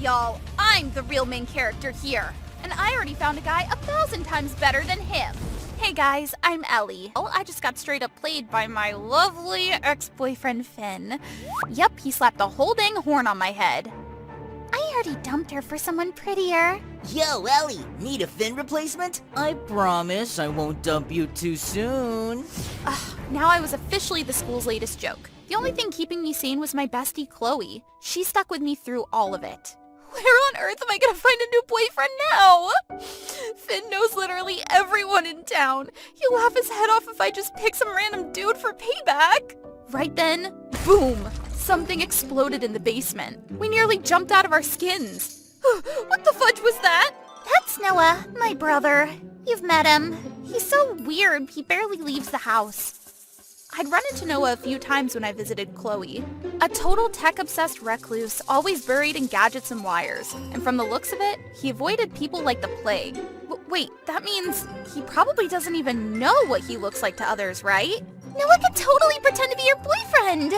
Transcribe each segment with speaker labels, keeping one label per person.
Speaker 1: y'all? I'm the real main character here, and I already found a guy 1,000 times better than him. Hey guys, I'm Ellie. Oh, I just got straight up played by my lovely ex-boyfriend Finn. Yep, he slapped a whole dang horn on my head. I already dumped her for someone prettier.
Speaker 2: Yo, Ellie, need a fin replacement? I promise I won't dump you too soon.
Speaker 1: Now I was officially the school's latest joke. The only thing keeping me sane was my bestie Chloe. She stuck with me through all of it. Where on earth am I gonna find a new boyfriend now? Finn knows literally everyone in town. He'll laugh his head off if I just pick some random dude for payback. Right then, boom! Something exploded in the basement. We nearly jumped out of our skins. What the fudge was that?
Speaker 3: That's Noah, my brother. You've met him. He's so weird, he barely leaves the house.
Speaker 1: I'd run into Noah a few times when I visited Chloe. A total tech-obsessed recluse, always buried in gadgets and wires. And from the looks of it, he avoided people like the plague. Wait, that means he probably doesn't even know what he looks like to others, right?
Speaker 3: Noah could totally pretend to be your boyfriend.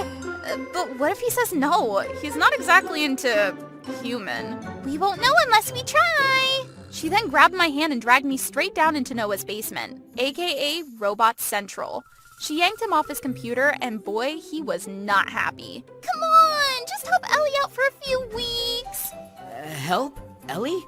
Speaker 1: But what if he says no? He's not exactly into human.
Speaker 3: We won't know unless we try.
Speaker 1: She then grabbed my hand and dragged me straight down into Noah's basement, aka Robot Central. She yanked him off his computer, and boy, he was not happy.
Speaker 3: Come on, just help Ellie out for a few weeks.
Speaker 2: Help? Ellie?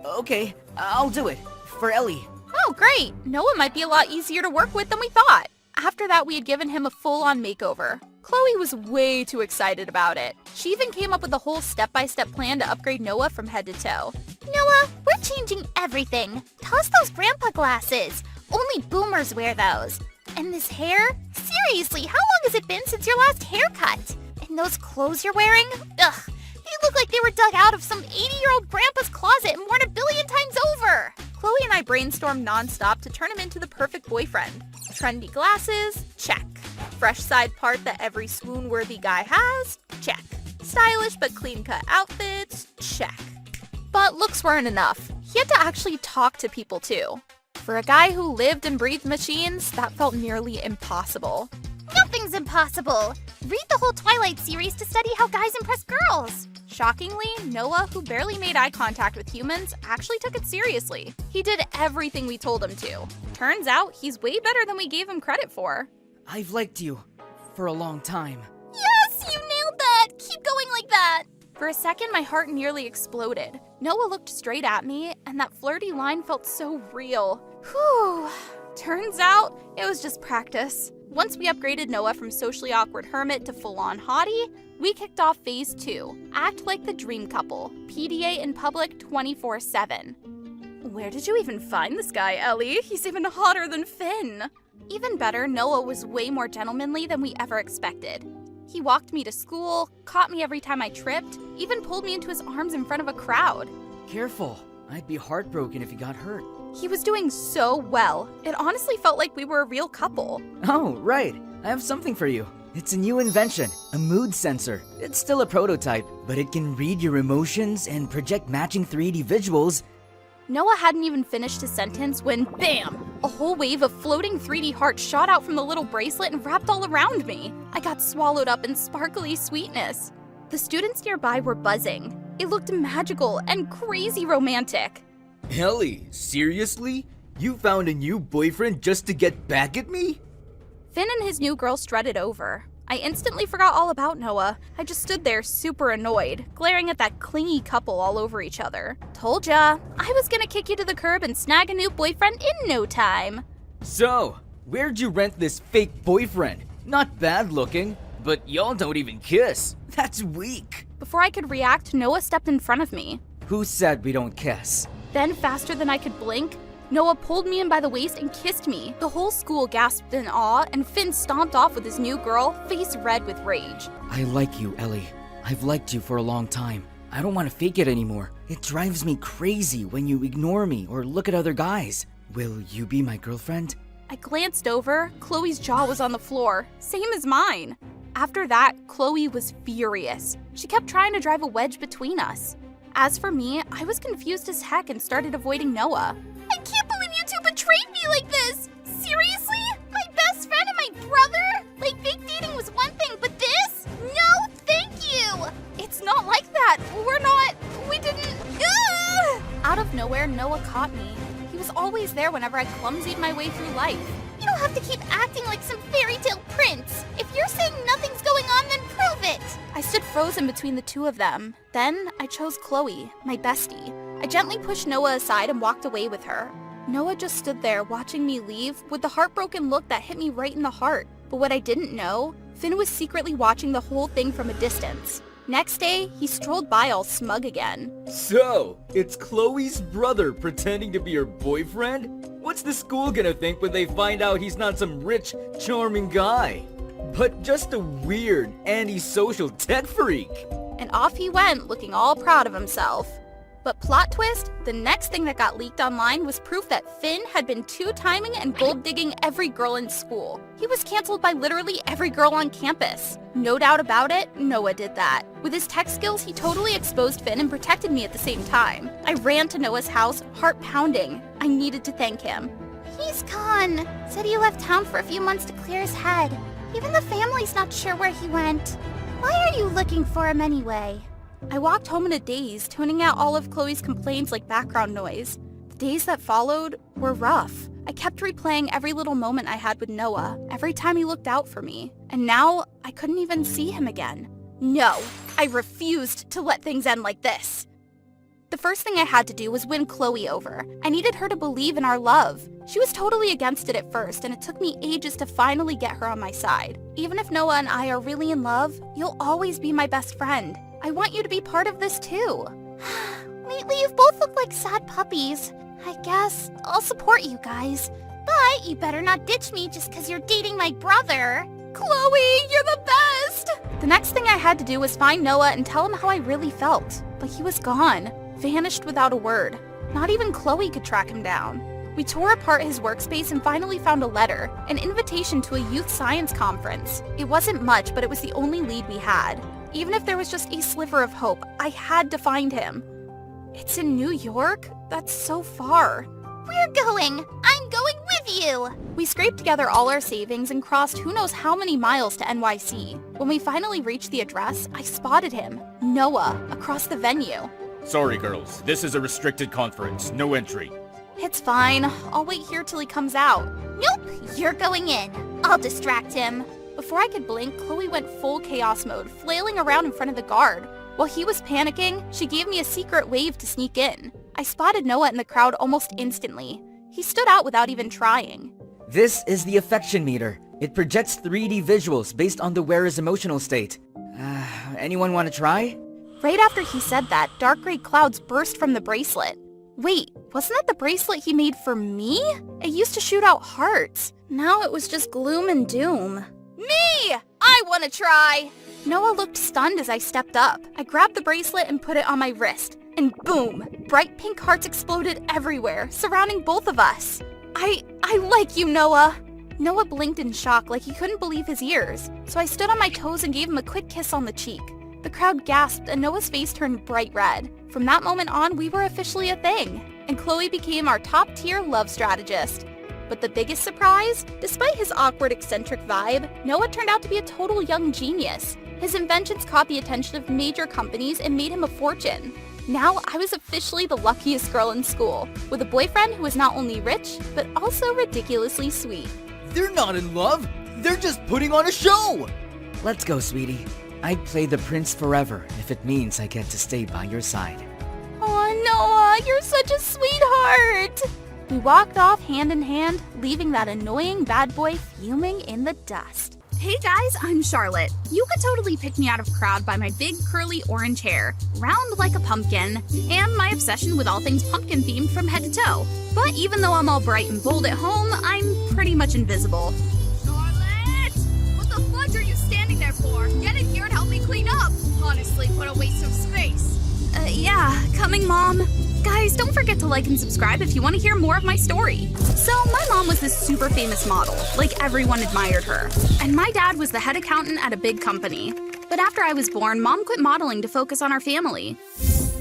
Speaker 2: Okay, I'll do it. For Ellie.
Speaker 1: Oh, great. Noah might be a lot easier to work with than we thought. After that, we had given him a full-on makeover. Chloe was way too excited about it. She even came up with a whole step-by-step plan to upgrade Noah from head to toe.
Speaker 3: Noah, we're changing everything. Toss those grandpa glasses. Only boomers wear those. And this hair? Seriously, how long has it been since your last haircut? And those clothes you're wearing? Ugh, they look like they were dug out of some 80-year-old grandpa's closet and worn 1 billion times over.
Speaker 1: Chloe and I brainstormed nonstop to turn him into the perfect boyfriend. Trendy glasses? Check. Fresh side part that every swoon-worthy guy has? Check. Stylish but clean-cut outfits? Check. But looks weren't enough. He had to actually talk to people too. For a guy who lived and breathed machines, that felt nearly impossible.
Speaker 3: Nothing's impossible. Read the whole Twilight series to study how guys impress girls.
Speaker 1: Shockingly, Noah, who barely made eye contact with humans, actually took it seriously. He did everything we told him to. Turns out, he's way better than we gave him credit for.
Speaker 2: I've liked you for a long time.
Speaker 3: Yes, you nailed that. Keep going like that.
Speaker 1: For a second, my heart nearly exploded. Noah looked straight at me, and that flirty line felt so real. Whew. Turns out, it was just practice. Once we upgraded Noah from socially awkward hermit to full-on hottie, we kicked off phase 2. Act like the dream couple. PDA in public 24/7. Where did you even find this guy, Ellie? He's even hotter than Finn. Even better, Noah was way more gentlemanly than we ever expected. He walked me to school, caught me every time I tripped, even pulled me into his arms in front of a crowd.
Speaker 2: Careful. I'd be heartbroken if you got hurt.
Speaker 1: He was doing so well. It honestly felt like we were a real couple.
Speaker 2: Oh, right. I have something for you. It's a new invention, a mood sensor. It's still a prototype, but it can read your emotions and project matching 3D visuals.
Speaker 1: Noah hadn't even finished his sentence when, bam! A whole wave of floating 3D hearts shot out from the little bracelet and wrapped all around me. I got swallowed up in sparkly sweetness. The students nearby were buzzing. It looked magical and crazy romantic.
Speaker 4: Ellie, seriously? You found a new boyfriend just to get back at me?
Speaker 1: Finn and his new girl strutted over. I instantly forgot all about Noah. I just stood there super annoyed, glaring at that clingy couple all over each other. Told ya, I was gonna kick you to the curb and snag a new boyfriend in no time.
Speaker 4: So, where'd you rent this fake boyfriend? Not bad looking, but y'all don't even kiss. That's weak.
Speaker 1: Before I could react, Noah stepped in front of me.
Speaker 2: Who said we don't kiss?
Speaker 1: Then, faster than I could blink, Noah pulled me in by the waist and kissed me. The whole school gasped in awe, and Finn stomped off with his new girl, face red with rage.
Speaker 2: I like you, Ellie. I've liked you for a long time. I don't want to fake it anymore. It drives me crazy when you ignore me or look at other guys. Will you be my girlfriend?
Speaker 1: I glanced over. Chloe's jaw was on the floor, same as mine. After that, Chloe was furious. She kept trying to drive a wedge between us. As for me, I was confused as heck and started avoiding Noah.
Speaker 3: I can't believe you two betrayed me like this! Seriously? My best friend and my brother? Like, fake dating was one thing, but this? No, thank you!
Speaker 1: It's not like that. We're not... nowhere, Noah caught me. He was always there whenever I clumsied my way through life.
Speaker 3: You don't have to keep acting like some fairy tale prince. If you're saying nothing's going on, then prove it.
Speaker 1: I stood frozen between the two of them. Then I chose Chloe, my bestie. I gently pushed Noah aside and walked away with her. Noah just stood there watching me leave with the heartbroken look that hit me right in the heart. But what I didn't know, Finn was secretly watching the whole thing from a distance. Next day, he strolled by all smug again.
Speaker 4: So, it's Chloe's brother pretending to be her boyfriend? What's the school gonna think when they find out he's not some rich, charming guy, but just a weird, antisocial tech freak?
Speaker 1: And off he went, looking all proud of himself. But plot twist, the next thing that got leaked online was proof that Finn had been two-timing and gold-digging every girl in school. He was canceled by literally every girl on campus. No doubt about it, Noah did that. With his tech skills, he totally exposed Finn and protected me at the same time. I ran to Noah's house, heart pounding. I needed to thank him.
Speaker 3: He's gone. Said he left town for a few months to clear his head. Even the family's not sure where he went. Why are you looking for him anyway?
Speaker 1: I walked home in a daze, tuning out all of Chloe's complaints like background noise. The days that followed were rough. I kept replaying every little moment I had with Noah, every time he looked out for me. And now, I couldn't even see him again. No, I refused to let things end like this. The first thing I had to do was win Chloe over. I needed her to believe in our love. She was totally against it at first, and it took me ages to finally get her on my side. Even if Noah and I are really in love, you'll always be my best friend. I want you to be part of this too.
Speaker 3: Lately, you've both looked like sad puppies. I guess I'll support you guys. But you better not ditch me just because you're dating my brother.
Speaker 1: Chloe, you're the best! The next thing I had to do was find Noah and tell him how I really felt. But he was gone, vanished without a word. Not even Chloe could track him down. We tore apart his workspace and finally found a letter, an invitation to a youth science conference. It wasn't much, but it was the only lead we had. Even if there was just a sliver of hope, I had to find him. It's in New York? That's so far.
Speaker 3: We're going. I'm going with you.
Speaker 1: We scraped together all our savings and crossed who knows how many miles to NYC. When we finally reached the address, I spotted him, Noah, across the venue.
Speaker 5: Sorry, girls. This is a restricted conference. No entry.
Speaker 1: It's fine. I'll wait here till he comes out.
Speaker 3: Nope, you're going in. I'll distract him.
Speaker 1: Before I could blink, Chloe went full chaos mode, flailing around in front of the guard. While he was panicking, she gave me a secret wave to sneak in. I spotted Noah in the crowd almost instantly. He stood out without even trying.
Speaker 2: This is the affection meter. It projects 3D visuals based on the wearer's emotional state. Anyone want to try?
Speaker 1: Right after he said that, dark gray clouds burst from the bracelet. Wait, wasn't that the bracelet he made for me? It used to shoot out hearts. Now it was just gloom and doom. Me! I want to try! Noah looked stunned as I stepped up. I grabbed the bracelet and put it on my wrist. And boom! Bright pink hearts exploded everywhere, surrounding both of us. I like you, Noah! Noah blinked in shock like he couldn't believe his ears. So I stood on my toes and gave him a quick kiss on the cheek. The crowd gasped and Noah's face turned bright red. From that moment on, we were officially a thing. And Chloe became our top-tier love strategist. But the biggest surprise? Despite his awkward, eccentric vibe, Noah turned out to be a total young genius. His inventions caught the attention of major companies and made him a fortune. Now I was officially the luckiest girl in school, with a boyfriend who was not only rich, but also ridiculously sweet.
Speaker 4: They're not in love. They're just putting on a show.
Speaker 2: Let's go, sweetie. I'd play the prince forever if it means I get to stay by your side.
Speaker 1: Aw, Noah, you're such a sweetheart! We walked off hand in hand, leaving that annoying bad boy fuming in the dust.
Speaker 6: Hey guys, I'm Charlotte. You could totally pick me out of crowd by my big curly orange hair, round like a pumpkin, and my obsession with all things pumpkin themed from head to toe. But even though I'm all bright and bold at home, I'm pretty much invisible.
Speaker 7: Charlotte! What the fudge are you standing there for? Get in here and help me clean up! Honestly, what a waste of space.
Speaker 6: Yeah, coming, Mom. Guys, don't forget to like and subscribe if you want to hear more of my story. So, my mom was this super famous model, like everyone admired her. And my dad was the head accountant at a big company. But after I was born, Mom quit modeling to focus on our family.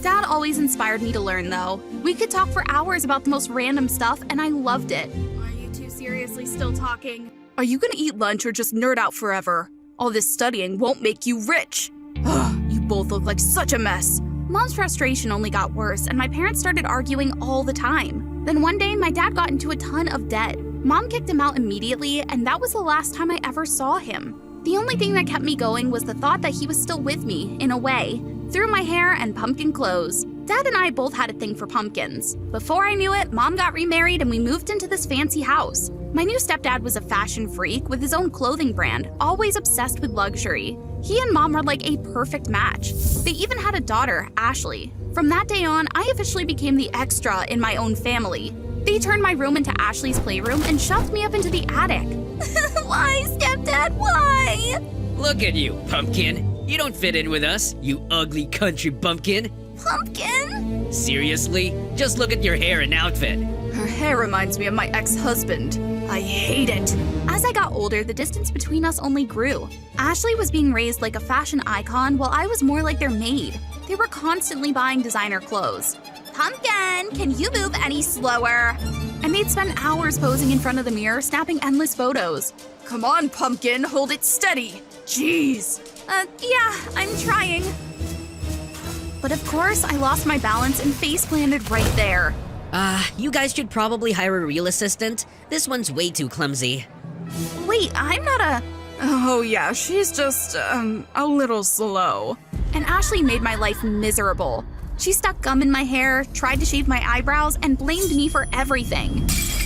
Speaker 6: Dad always inspired me to learn, though. We could talk for hours about the most random stuff, and I loved it.
Speaker 7: Are you two seriously still talking?
Speaker 6: Are you gonna eat lunch or just nerd out forever? All this studying won't make you rich. Ugh, you both look like such a mess. Mom's frustration only got worse, and my parents started arguing all the time. Then one day, my dad got into a ton of debt. Mom kicked him out immediately, and that was the last time I ever saw him. The only thing that kept me going was the thought that he was still with me, in a way, through my hair and pumpkin clothes. Dad and I both had a thing for pumpkins. Before I knew it, Mom got remarried and we moved into this fancy house. My new stepdad was a fashion freak with his own clothing brand, always obsessed with luxury. He and Mom were like a perfect match. They even had a daughter, Ashley. From that day on, I officially became the extra in my own family. They turned my room into Ashley's playroom and shoved me up into the attic.
Speaker 3: Why, stepdad, why?
Speaker 8: Look at you, pumpkin. You don't fit in with us, you ugly country bumpkin.
Speaker 3: Pumpkin?
Speaker 8: Seriously? Just look at your hair and outfit.
Speaker 6: Her hair reminds me of my ex-husband. I hate it. As I got older, the distance between us only grew. Ashley was being raised like a fashion icon while I was more like their maid. They were constantly buying designer clothes.
Speaker 3: Pumpkin, can you move any slower?
Speaker 6: And they'd spend hours posing in front of the mirror, snapping endless photos. Come on, Pumpkin, hold it steady. Jeez.
Speaker 3: Yeah, I'm trying.
Speaker 6: But of course, I lost my balance and face planted right there.
Speaker 8: You guys should probably hire a real assistant. This one's way too clumsy.
Speaker 6: Wait, I'm not a... Oh yeah, she's just, a little slow. And Ashley made my life miserable. She stuck gum in my hair, tried to shave my eyebrows, and blamed me for everything.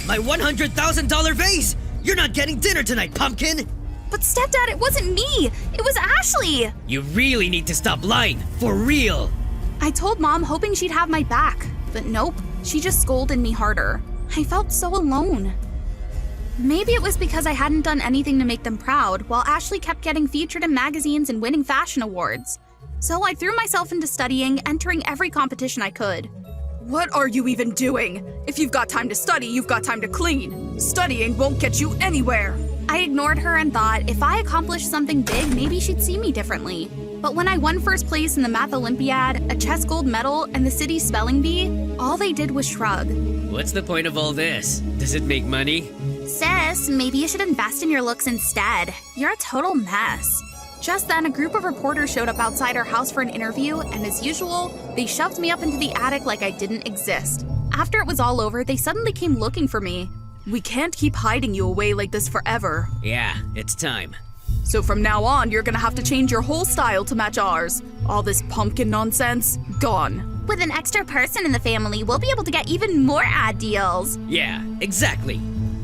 Speaker 8: My $100,000 vase! You're not getting dinner tonight, pumpkin!
Speaker 6: But stepdad, it wasn't me! It was Ashley!
Speaker 8: You really need to stop lying, for real!
Speaker 6: I told Mom hoping she'd have my back, but nope, she just scolded me harder. I felt so alone. Maybe it was because I hadn't done anything to make them proud, while Ashley kept getting featured in magazines and winning fashion awards. So I threw myself into studying, entering every competition I could.
Speaker 9: What are you even doing? If you've got time to study, you've got time to clean. Studying won't get you anywhere.
Speaker 6: I ignored her and thought if I accomplished something big, maybe she'd see me differently. But when I won first place in the Math Olympiad, a chess gold medal, and the city's spelling bee, all they did was shrug.
Speaker 8: What's the point of all this? Does it make money?
Speaker 6: Sis, maybe you should invest in your looks instead. You're a total mess. Just then, a group of reporters showed up outside our house for an interview, and as usual, they shoved me up into the attic like I didn't exist. After it was all over, they suddenly came looking for me.
Speaker 9: We can't keep hiding you away like this forever.
Speaker 8: Yeah, it's time.
Speaker 9: So from now on, you're gonna have to change your whole style to match ours. All this pumpkin nonsense, gone.
Speaker 3: With an extra person in the family, we'll be able to get even more ad deals.
Speaker 8: Yeah, exactly.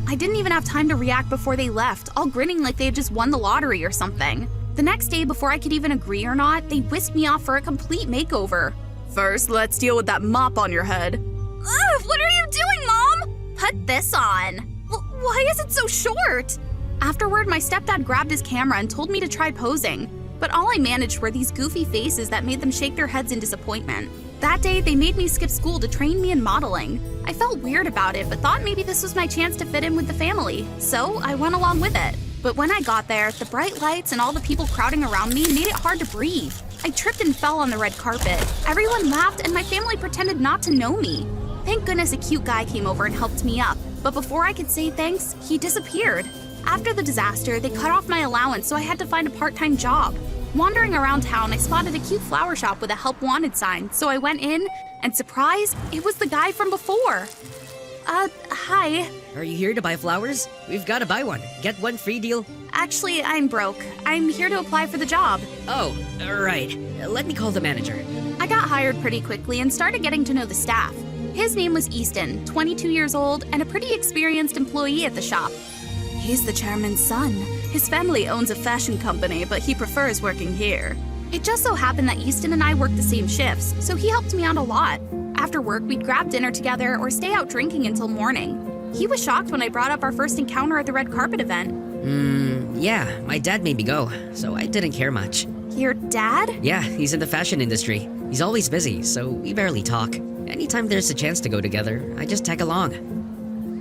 Speaker 6: I didn't even have time to react before they left, all grinning like they had just won the lottery or something. The next day, before I could even agree or not, they whisked me off for a complete makeover.
Speaker 9: First, let's deal with that mop on your head.
Speaker 3: Ugh, what are you doing, Mom? Put this on.
Speaker 6: Why is it so short? Afterward, my stepdad grabbed his camera and told me to try posing. But all I managed were these goofy faces that made them shake their heads in disappointment. That day, they made me skip school to train me in modeling. I felt weird about it, but thought maybe this was my chance to fit in with the family. So I went along with it. But when I got there, the bright lights and all the people crowding around me made it hard to breathe. I tripped and fell on the red carpet. Everyone laughed and my family pretended not to know me. Thank goodness a cute guy came over and helped me up. But before I could say thanks, he disappeared. After the disaster, they cut off my allowance, so I had to find a part-time job. Wandering around town, I spotted a cute flower shop with a help wanted sign, so I went in, and surprise, it was the guy from before. Hi.
Speaker 8: Are you here to buy flowers? We've got to buy one. Get one free deal.
Speaker 6: Actually, I'm broke. I'm here to apply for the job.
Speaker 8: Oh, right. Let me call the manager.
Speaker 6: I got hired pretty quickly and started getting to know the staff. His name was Easton, 22 years old, and a pretty experienced employee at the shop.
Speaker 9: He's the chairman's son. His family owns a fashion company, but he prefers working here.
Speaker 6: It just so happened that Easton and I worked the same shifts, so he helped me out a lot. After work, we'd grab dinner together or stay out drinking until morning. He was shocked when I brought up our first encounter at the red carpet event.
Speaker 8: Yeah, my dad made me go, so I didn't care much.
Speaker 6: Your dad?
Speaker 8: Yeah, he's in the fashion industry. He's always busy, so we barely talk. Anytime there's a chance to go together, I just tag along.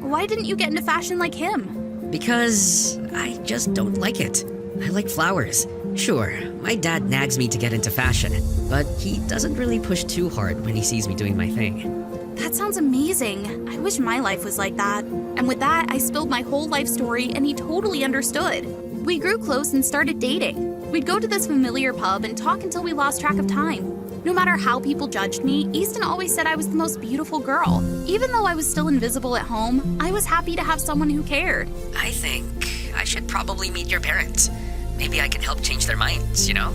Speaker 6: Why didn't you get into fashion like him?
Speaker 8: Because I just don't like it. I like flowers. Sure, my dad nags me to get into fashion, but he doesn't really push too hard when he sees me doing my thing.
Speaker 6: That sounds amazing. I wish my life was like that. And with that, I spilled my whole life story and he totally understood. We grew close and started dating. We'd go to this familiar pub and talk until we lost track of time. No matter how people judged me, Easton always said I was the most beautiful girl. Even though I was still invisible at home, I was happy to have someone who cared.
Speaker 8: I think I should probably meet your parents. Maybe I can help change their minds, you know?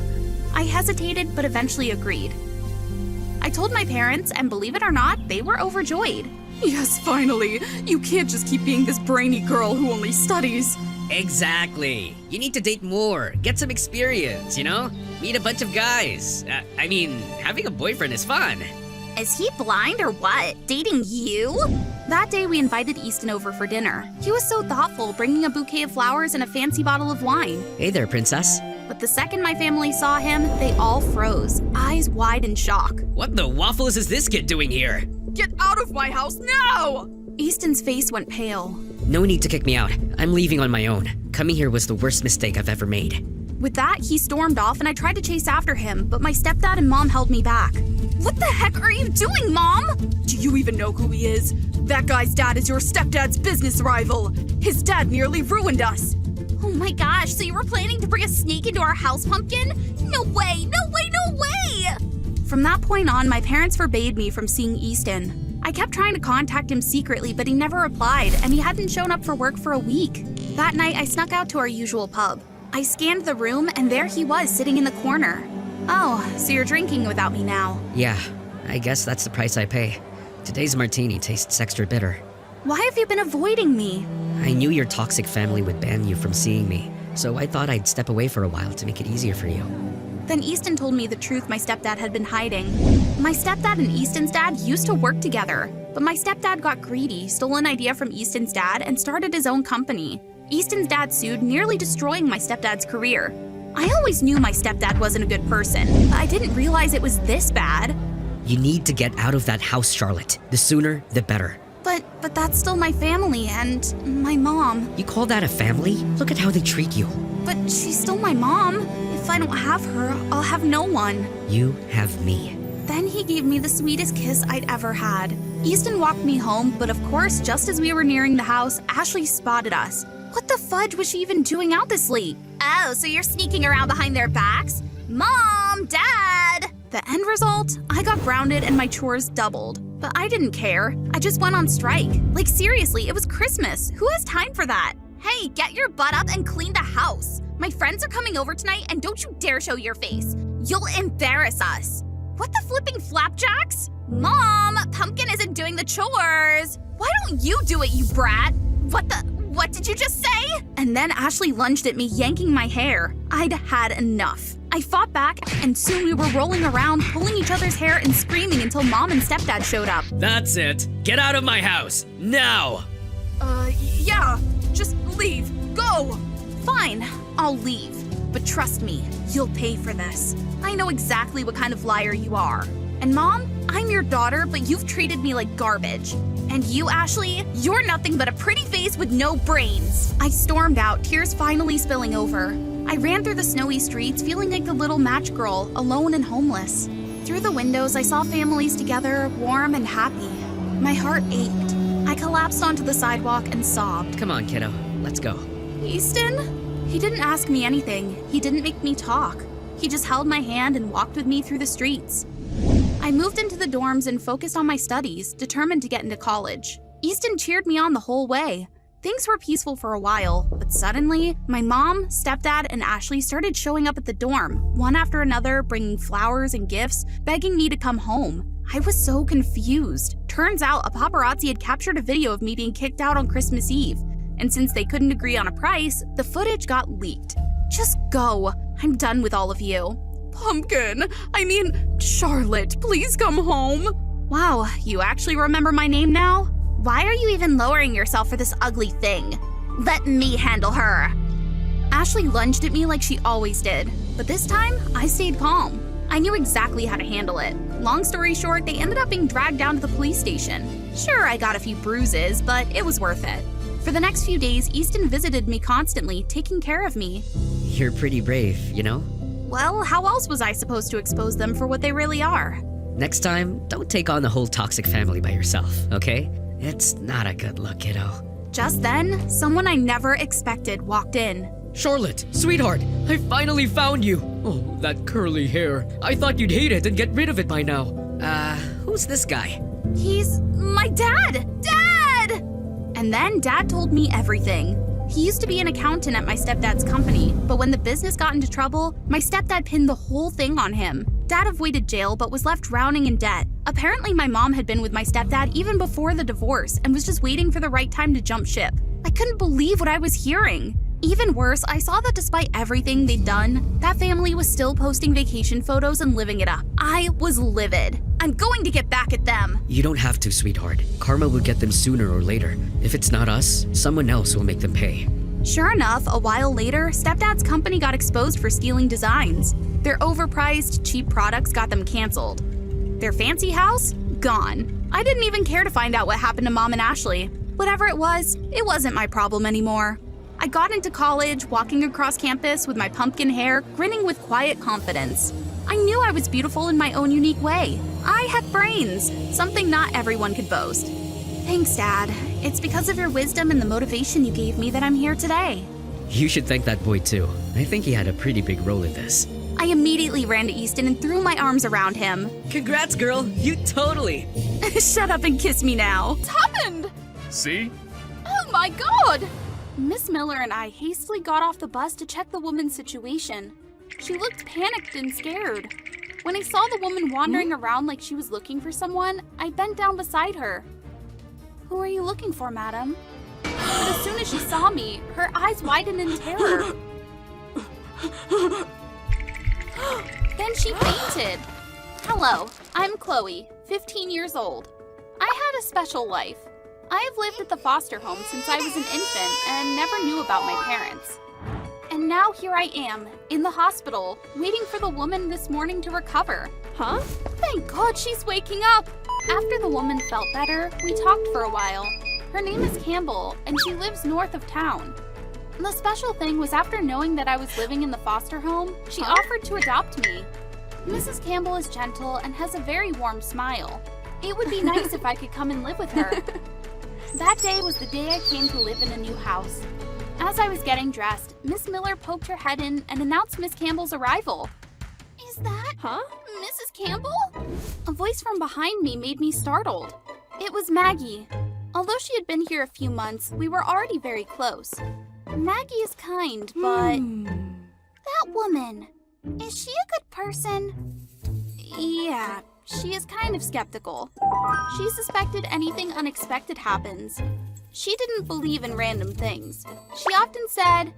Speaker 6: I hesitated, but eventually agreed. I told my parents, and believe it or not, they were overjoyed.
Speaker 9: Yes, finally. You can't just keep being this brainy girl who only studies.
Speaker 8: Exactly. You need to date more, get some experience, you know? Meet a bunch of guys. Having a boyfriend is fun.
Speaker 6: Is he blind or what? Dating you? That day, we invited Easton over for dinner. He was so thoughtful, bringing a bouquet of flowers and a fancy bottle of wine.
Speaker 8: Hey there, princess.
Speaker 6: But the second my family saw him, they all froze, eyes wide in shock.
Speaker 8: What the waffles is this kid doing here?
Speaker 9: Get out of my house now!
Speaker 6: Easton's face went pale.
Speaker 8: No need to kick me out. I'm leaving on my own. Coming here was the worst mistake I've ever made.
Speaker 6: With that, he stormed off and I tried to chase after him, but my stepdad and mom held me back. What the heck are you doing, Mom?
Speaker 9: Do you even know who he is? That guy's dad is your stepdad's business rival. His dad nearly ruined us.
Speaker 3: Oh my gosh, so you were planning to bring a snake into our house, Pumpkin? No way, no way, no way!
Speaker 6: From that point on, my parents forbade me from seeing Easton. I kept trying to contact him secretly, but he never replied, and he hadn't shown up for work for a week. That night, I snuck out to our usual pub. I scanned the room, and there he was, sitting in the corner. Oh, so you're drinking without me now.
Speaker 8: Yeah, I guess that's the price I pay. Today's martini tastes extra bitter.
Speaker 6: Why have you been avoiding me?
Speaker 8: I knew your toxic family would ban you from seeing me, so I thought I'd step away for a while to make it easier for you.
Speaker 6: Then Easton told me the truth my stepdad had been hiding. My stepdad and Easton's dad used to work together, but my stepdad got greedy, stole an idea from Easton's dad, and started his own company. Easton's dad sued, nearly destroying my stepdad's career. I always knew my stepdad wasn't a good person, but I didn't realize it was this bad.
Speaker 8: You need to get out of that house, Charlotte. The sooner, the better.
Speaker 6: But that's still my family and my mom.
Speaker 8: You call that a family? Look at how they treat you.
Speaker 6: But she's still my mom. If I don't have her, I'll have no one.
Speaker 8: You have me.
Speaker 6: Then he gave me the sweetest kiss I'd ever had. Easton walked me home, but of course, just as we were nearing the house, Ashley spotted us. What the fudge was she even doing out this late?
Speaker 3: Oh, so you're sneaking around behind their backs? Mom, Dad!
Speaker 6: The end result? I got grounded and my chores doubled. But I didn't care. I just went on strike. Like seriously, it was Christmas. Who has time for that?
Speaker 3: Hey, get your butt up and clean the house. My friends are coming over tonight and don't you dare show your face. You'll embarrass us. What the flipping flapjacks? Mom, Pumpkin isn't doing the chores. Why don't you do it, you brat? What did you just say?
Speaker 6: And then Ashley lunged at me, yanking my hair. I'd had enough. I fought back, and soon we were rolling around, pulling each other's hair and screaming until Mom and Stepdad showed up.
Speaker 8: That's it. Get out of my house. Now!
Speaker 9: Yeah. Just leave. Go!
Speaker 6: Fine, I'll leave. But trust me, you'll pay for this. I know exactly what kind of liar you are. And Mom, I'm your daughter, but you've treated me like garbage.
Speaker 3: And you, Ashley, you're nothing but a pretty face with no brains.
Speaker 6: I stormed out, tears finally spilling over. I ran through the snowy streets, feeling like the little match girl, alone and homeless. Through the windows, I saw families together, warm and happy. My heart ached. I collapsed onto the sidewalk and sobbed.
Speaker 8: Come on, kiddo. Let's go.
Speaker 6: Easton? He didn't ask me anything. He didn't make me talk. He just held my hand and walked with me through the streets. I moved into the dorms and focused on my studies, determined to get into college. Easton cheered me on the whole way. Things were peaceful for a while, but suddenly, my mom, stepdad, and Ashley started showing up at the dorm, one after another, bringing flowers and gifts, begging me to come home. I was so confused. Turns out a paparazzi had captured a video of me being kicked out on Christmas Eve, and since they couldn't agree on a price, the footage got leaked. Just go. I'm done with all of you.
Speaker 9: Pumpkin! Charlotte, please come home!
Speaker 6: Wow, you actually remember my name now?
Speaker 3: Why are you even lowering yourself for this ugly thing? Let me handle her.
Speaker 6: Ashley lunged at me like she always did, but this time, I stayed calm. I knew exactly how to handle it. Long story short, they ended up being dragged down to the police station. Sure, I got a few bruises, but it was worth it. For the next few days, Easton visited me constantly, taking care of me.
Speaker 8: You're pretty brave, you know?
Speaker 6: Well, how else was I supposed to expose them for what they really are?
Speaker 8: Next time, don't take on the whole toxic family by yourself, okay? It's not a good look, kiddo.
Speaker 6: Just then, someone I never expected walked in.
Speaker 8: Charlotte, sweetheart, I finally found you. Oh, that curly hair. I thought you'd hate it and get rid of it by now. Who's this guy?
Speaker 6: He's my dad! Dad! And then Dad told me everything. He used to be an accountant at my stepdad's company, but when the business got into trouble, my stepdad pinned the whole thing on him. Dad avoided jail but was left drowning in debt. Apparently my mom had been with my stepdad even before the divorce and was just waiting for the right time to jump ship. I couldn't believe what I was hearing. Even worse, I saw that despite everything they'd done, that family was still posting vacation photos and living it up. I was livid. I'm going to get back at them.
Speaker 8: You don't have to, sweetheart. Karma will get them sooner or later. If it's not us, someone else will make them pay.
Speaker 6: Sure enough, a while later, Stepdad's company got exposed for stealing designs. Their overpriced, cheap products got them canceled. Their fancy house? Gone. I didn't even care to find out what happened to Mom and Ashley. Whatever it wasn't my problem anymore. I got into college, walking across campus with my pumpkin hair, grinning with quiet confidence. I knew I was beautiful in my own unique way. I had brains, something not everyone could boast. Thanks, Dad. It's because of your wisdom and the motivation you gave me that I'm here today.
Speaker 8: You should thank that boy too. I think he had a pretty big role in this.
Speaker 6: I immediately ran to Easton and threw my arms around him.
Speaker 8: Congrats, girl. You totally.
Speaker 6: Shut up and kiss me now.
Speaker 1: What's happened?
Speaker 5: See?
Speaker 1: Oh my god!
Speaker 6: Miss Miller and I hastily got off the bus to check the woman's situation. She looked panicked and scared. When I saw the woman wandering around like she was looking for someone, I bent down beside her. Who are you looking for, madam? But as soon as she saw me, her eyes widened in terror. Then she fainted. Hello, I'm Chloe, 15 years old. I had a special life. I have lived at the foster home since I was an infant and never knew about my parents. And now here I am, in the hospital, waiting for the woman this morning to recover.
Speaker 1: Huh?
Speaker 6: Thank God she's waking up! After the woman felt better, we talked for a while. Her name is Campbell, and she lives north of town. The special thing was after knowing that I was living in the foster home, she offered to adopt me. Mrs. Campbell is gentle and has a very warm smile. It would be nice if I could come and live with her. That day was the day I came to live in a new house. As I was getting dressed, Miss Miller poked her head in and announced Miss Campbell's arrival. Is that Mrs. Campbell? A voice from behind me made me startled. It was Maggie. Although she had been here a few months, we were already very close. Maggie is kind, but... That woman, is she a good person? Yeah, she is kind of skeptical. She suspected anything unexpected happens. She didn't believe in random things. She often said,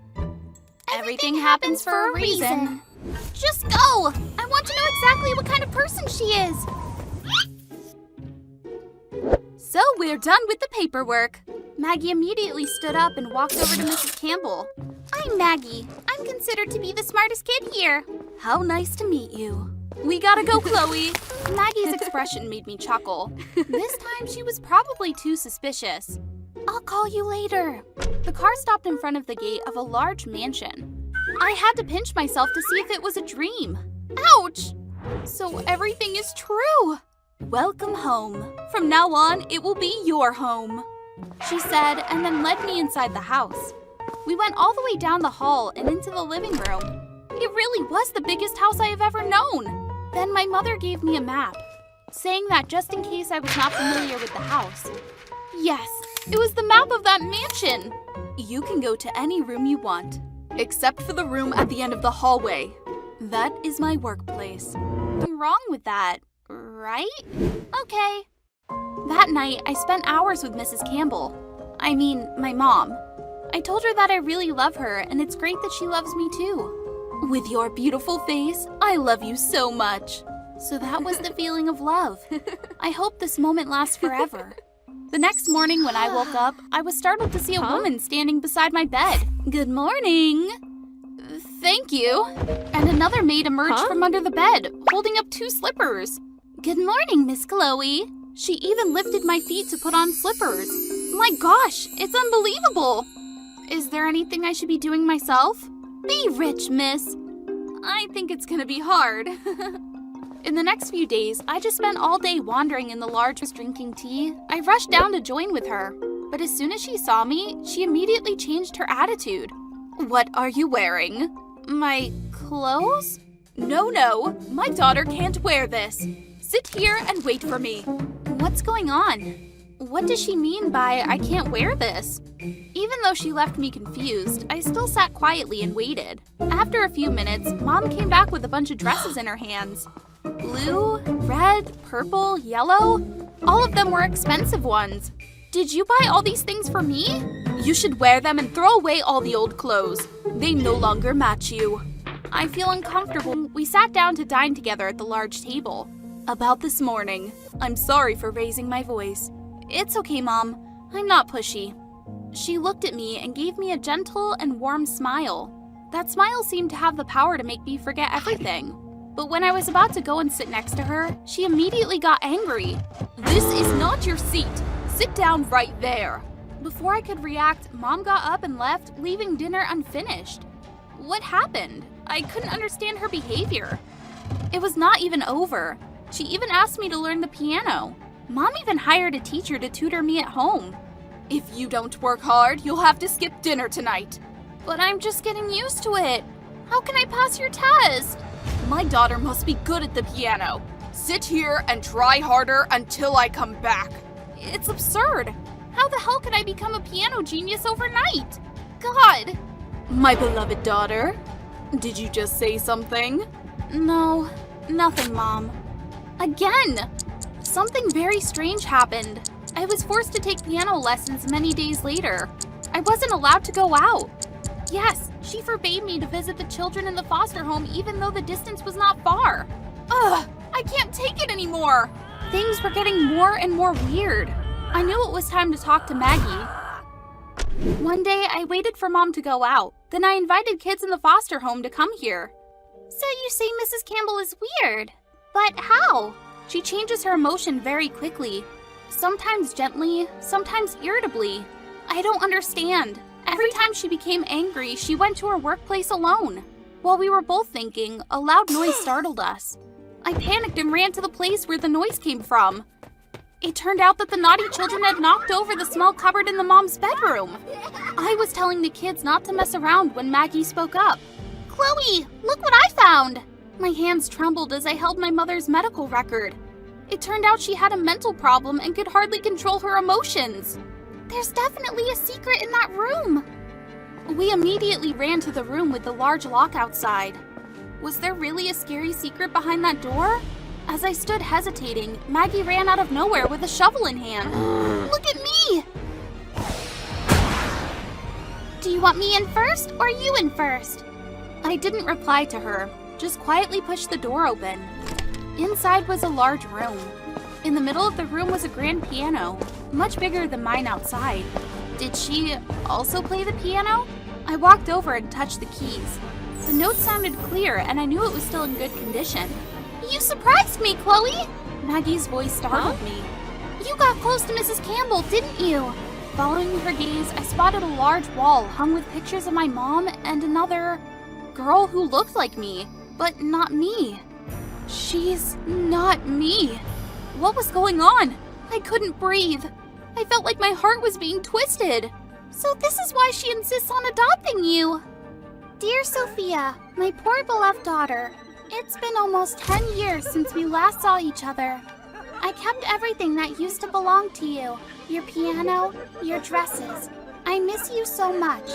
Speaker 6: Everything happens for a reason.
Speaker 3: Just go! I want to know exactly what kind of person she is.
Speaker 6: So we're done with the paperwork. Maggie immediately stood up and walked over to Mrs. Campbell.
Speaker 3: I'm Maggie. I'm considered to be the smartest kid here.
Speaker 6: How nice to meet you. We gotta go, Chloe. Maggie's expression made me chuckle. This time she was probably too suspicious. I'll call you later. The car stopped in front of the gate of a large mansion. I had to pinch myself to see if it was a dream. Ouch! So everything is true. Welcome home. From now on, it will be your home, she said, and then led me inside the house. We went all the way down the hall and into the living room. It really was the biggest house I have ever known. Then my mother gave me a map, saying that just in case I was not familiar with the house. Yes, it was the map of that mansion. You can go to any room you want, except for the room at the end of the hallway. That is my workplace. Nothing wrong with that, right? Okay. That night, I spent hours with Mrs. Campbell. I mean, my mom. I told her that I really love her, and it's great that she loves me too. With your beautiful face, I love you so much. So that was the feeling of love. I hope this moment lasts forever. The next morning when I woke up, I was startled to see a woman standing beside my bed. Good morning. Thank you. And another maid emerged from under the bed, holding up 2 slippers. Good morning, Miss Chloe. She even lifted my feet to put on slippers. My gosh, it's unbelievable. Is there anything I should be doing myself? Be rich, miss. I think it's gonna be hard. In the next few days, I just spent all day wandering in the large house drinking tea. I rushed down to join with her. But as soon as she saw me, she immediately changed her attitude.
Speaker 1: What are you wearing?
Speaker 3: My clothes?
Speaker 1: No, my daughter can't wear this. Sit here and wait for me.
Speaker 3: What's going on?
Speaker 1: What does she mean by I can't wear this? Even though she left me confused, I still sat quietly and waited. After a few minutes, Mom came back with a bunch of dresses in her hands. Blue, red, purple, yellow. All of them were expensive ones. Did you buy all these things for me? You should wear them and throw away all the old clothes. They no longer match you. I feel uncomfortable. We sat down to dine together at the large table. About this morning. I'm sorry for raising my voice. It's okay, Mom. I'm not pushy. She looked at me and gave me a gentle and warm smile. That smile seemed to have the power to make me forget everything. But when I was about to go and sit next to her, she immediately got angry.
Speaker 9: This is not your seat. Sit down right there.
Speaker 1: Before I could react, Mom got up and left, leaving dinner unfinished. What happened? I couldn't understand her behavior. It was not even over. She even asked me to learn the piano. Mom even hired a teacher to tutor me at home.
Speaker 9: If you don't work hard, you'll have to skip dinner tonight.
Speaker 1: But I'm just getting used to it. How can I pass your test?
Speaker 9: My daughter must be good at the piano. Sit here and try harder until I come back.
Speaker 1: It's absurd. How the hell can I become a piano genius overnight? God!
Speaker 9: My beloved daughter, did you just say something?
Speaker 1: No, nothing, Mom. Again! Something very strange happened. I was forced to take piano lessons many days later. I wasn't allowed to go out. Yes, she forbade me to visit the children in the foster home even though the distance was not far.
Speaker 9: Ugh, I can't take it anymore.
Speaker 1: Things were getting more and more weird. I knew it was time to talk to Maggie. One day, I waited for Mom to go out. Then I invited kids in the foster home to come here.
Speaker 3: So you say Mrs. Campbell is weird. But how?
Speaker 1: She changes her emotion very quickly. Sometimes gently, sometimes irritably. I don't understand. Every time she became angry, she went to her workplace alone. While we were both thinking, a loud noise startled us. I panicked and ran to the place where the noise came from. It turned out that the naughty children had knocked over the small cupboard in the mom's bedroom. I was telling the kids not to mess around when Maggie spoke up.
Speaker 3: Chloe, look what I found!
Speaker 1: My hands trembled as I held my mother's medical record. It turned out she had a mental problem and could hardly control her emotions.
Speaker 3: There's definitely a secret in that room.
Speaker 1: We immediately ran to the room with the large lock outside. Was there really a scary secret behind that door? As I stood hesitating, Maggie ran out of nowhere with a shovel in hand.
Speaker 3: Look at me! Do you want me in first or you in first?
Speaker 1: I didn't reply to her, just quietly pushed the door open. Inside was a large room. In the middle of the room was a grand piano, much bigger than mine outside. Did she also play the piano? I walked over and touched the keys. The notes sounded clear and I knew it was still in good condition.
Speaker 3: You surprised me, Chloe!
Speaker 1: Maggie's voice startled me.
Speaker 3: You got close to Mrs. Campbell, didn't you?
Speaker 1: Following her gaze, I spotted a large wall hung with pictures of my mom and another girl who looked like me, but not me. She's not me. What was going on? I couldn't breathe. I felt like my heart was being twisted.
Speaker 3: So this is why she insists on adopting you. Dear Sophia, my poor beloved daughter, it's been almost 10 years since we last saw each other. I kept everything that used to belong to you. Your piano, your dresses. I miss you so much.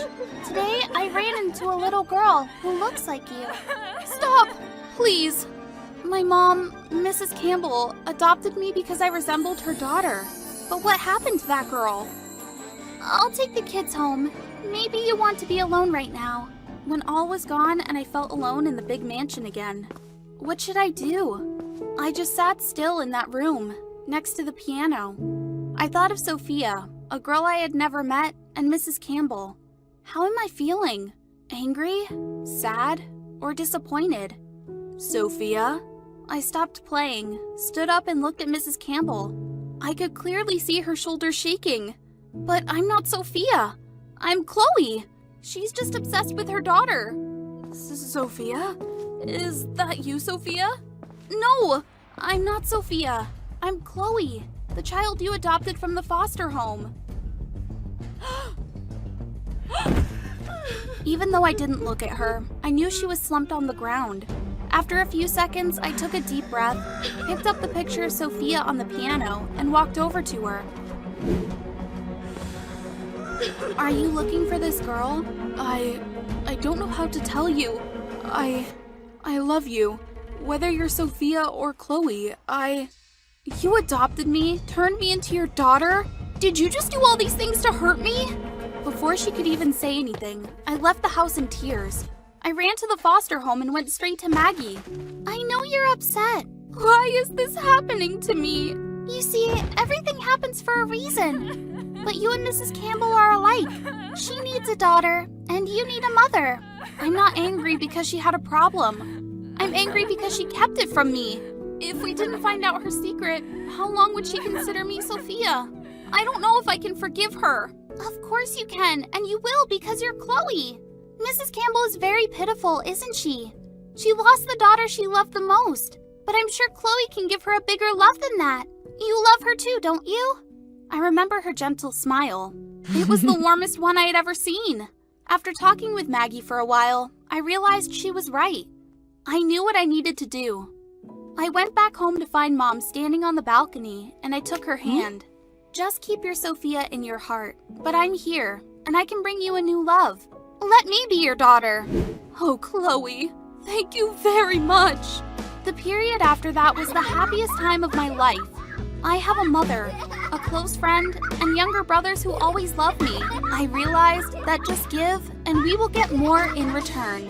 Speaker 3: Today, I ran into a little girl who looks like you.
Speaker 1: Stop, please. My mom, Mrs. Campbell, adopted me because I resembled her daughter. But what happened to that girl?
Speaker 3: I'll take the kids home. Maybe you want to be alone right now.
Speaker 1: When all was gone and I felt alone in the big mansion again, what should I do? I just sat still in that room, next to the piano. I thought of Sophia, a girl I had never met, and Mrs. Campbell. How am I feeling? Angry? Sad? Or disappointed? Sophia? I stopped playing, stood up and looked at Mrs. Campbell. I could clearly see her shoulders shaking. But I'm not Sophia. I'm Chloe. She's just obsessed with her daughter. Sophia? Is that you, Sophia? No, I'm not Sophia. I'm Chloe, the child you adopted from the foster home. Even though I didn't look at her, I knew she was slumped on the ground. After a few seconds, I took a deep breath, picked up the picture of Sophia on the piano, and walked over to her. Are you looking for this girl? I don't know how to tell you. I love you. Whether you're Sophia or Chloe, You adopted me, turned me into your daughter? Did you just do all these things to hurt me? Before she could even say anything, I left the house in tears. I ran to the foster home and went straight to Maggie.
Speaker 3: I know you're upset.
Speaker 1: Why is this happening to me?
Speaker 3: You see, everything happens for a reason. But you and Mrs. Campbell are alike. She needs a daughter, and you need a mother.
Speaker 1: I'm not angry because she had a problem. I'm angry because she kept it from me. If we didn't find out her secret, how long would she consider me Sophia? I don't know if I can forgive her.
Speaker 3: Of course you can, and you will because you're Chloe. Mrs. Campbell is very pitiful, isn't she? She lost the daughter she loved the most, but I'm sure Chloe can give her a bigger love than that. You love her too, don't you?
Speaker 1: I remember her gentle smile. It was the warmest one I had ever seen. After talking with Maggie for a while, I realized she was right. I knew what I needed to do. I went back home to find Mom standing on the balcony, and I took her hand. Just keep your Sophia in your heart, but I'm here, and I can bring you a new love. Let me be your daughter. Oh, Chloe, thank you very much. The period after that was the happiest time of my life. I have a mother, a close friend, and younger brothers who always love me. I realized that just give, and we will get more in return.